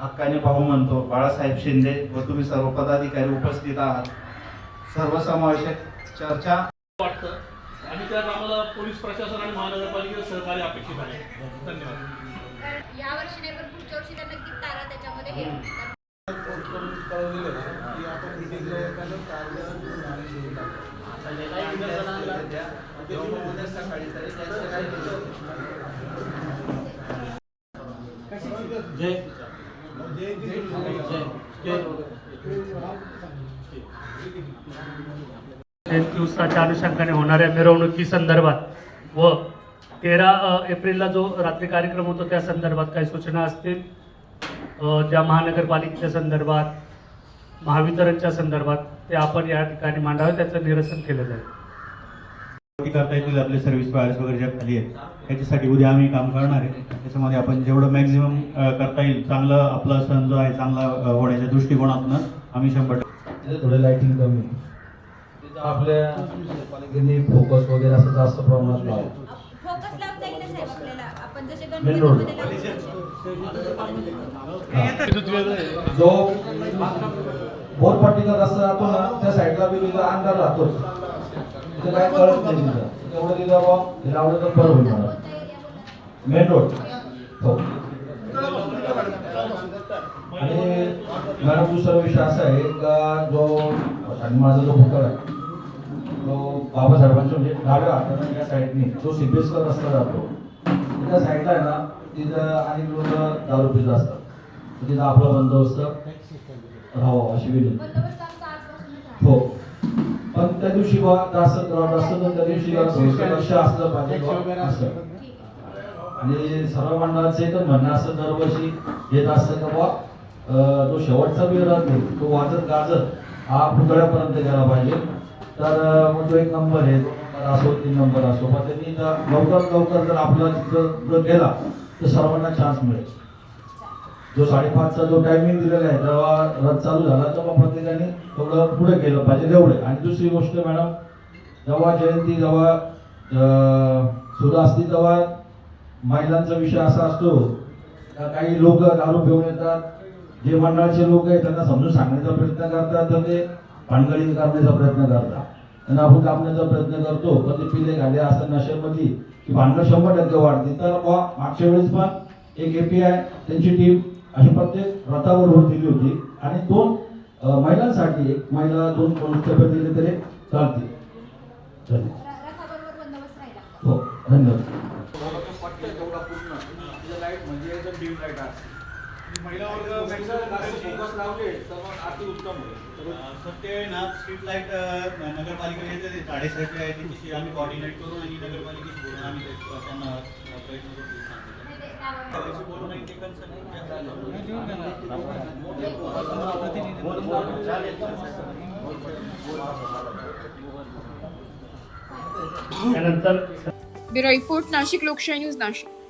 हक्काने पाहू म्हणतो बाळासाहेब शिंदे व तुम्ही सर्व पदाधिकारी उपस्थित आहात. सर्वसमावेशक चर्चा वाटतं आणि त्यात आम्हाला पोलीस प्रशासन आणि महानगरपालिकेचं सहकार्य अपेक्षित आहे. धन्यवाद. या वर्षी नाही पण पुढच्या वर्षी त्यांना नक्कीच तारा त्याच्यामध्ये हे दिवसाच्या अनुषंगाने होणाऱ्या मिरवणुकी संदर्भात व 13 एप्रिलला जो रात्री कार्यक्रम होतो त्या संदर्भात काही सूचना असतील ज्या महानगरपालिकेच्या संदर्भात महावितरणच्या संदर्भात ते आपण या ठिकाणी मांडावे, त्याचं निरसन केलं जाईल. करता येतील आपले सर्व्हिस वायर्स वगैरे ज्या खाली आहेत त्याच्यासाठी उद्या आम्ही काम करणार आहे. त्याच्यामध्ये आपण जेवढं मॅक्झिमम करता येईल चांगलं आपला सण जो आहे चांगला होण्याच्या दृष्टिकोनातून आम्ही 100% थोडे लाईटिंग कमी तिथं आपल्या पालिकेने फोकस वगैरे असं जास्त प्रमाणात लावलं. फोकस लावता येईल साहेब आपल्याला. आपण जसे मेन रोड. गणपतीमध्ये जो बोरपट्टीचा रस्ता जातो ना त्या साईडला बी तिथं अंधार राहतोच. तिथं काय कळत नाही तिथं तेवढं तिथं बा हे लावलं तर बरं होईल मला. मेन रोड हो. आणि मॅडम दुसरा विषय असा आहे का जो आणि माझा जो भूतळ आहे तो बाबासाहेबांच्या म्हणजे डाव्या हाताने या साईडने जो सिद्धेश्वर रस्ता जातो त्या साईडला आहे ना तिथं अनेक लोक दारू पित असतात. तिथं आपला बंदोबस्त राहावा अशी विनंती. बंदोबस्त आमचा आजपासूनच आहे. हो पण त्या दिवशी बा जास्त क्राऊड असतं तर त्या दिवशी लक्ष असलं पाहिजे बा असं. आणि सर्व मंडळाचं एकच म्हणणं असं दरवर्षी येत असतं का बा जो शेवटचा वेळ राहतो तो वाजत गाजत हा पुतळ्यापर्यंत गेला पाहिजे. तर मग जो 1 नंबर आहे 2 नंबर असो 3 नंबर असो पण त्यांनी लवकरात लवकर जर आपला तिथं गेला तर सर्वांना चान्स मिळेल. जो 5:30चा जो टायमिंग दिलेला आहे जेव्हा रथ चालू झाला तेव्हा प्रत्येकाने थोडं पुढे केलं पाहिजे तेवढे. आणि दुसरी गोष्ट मॅडम जेव्हा जयंती जेव्हा सुरू असते तेव्हा महिलांचा विषय असा असतो का काही लोक दारू पिऊन येतात. जे मंडळाचे लोक आहेत त्यांना समजून सांगण्याचा प्रयत्न करतात तर ते भानगडी करण्याचा प्रयत्न करतात. त्यांना आपण कापण्याचा प्रयत्न करतो पण ते पिले घाले असतात नशेमध्ये की भानगड 100% वाढते. तर मागच्या वेळेस पण एक API त्यांची टीम अशी प्रत्येक रथावर होत दिली होती आणि 2 महिलांसाठी 1 महिला 2 कॉन्स्टेबल दिले तरी चालते. रथाबरोबर बंदोबस्त राहिला. हो धन्यवाद. महिला वर्ग फोकस लावले तर मग अति उत्तम होईल. सत्य ना स्ट्रीट लाईट नगरपालिकेने 7:30 आहे त्याची आम्ही कोऑर्डिनेट करू आणि नगरपालिकेशी बोलून आम्ही त्यांना प्रयत्न करू. त्यानंतर ब्युरो रिपोर्ट नाशिक लोकशाही न्यूज नाशिक.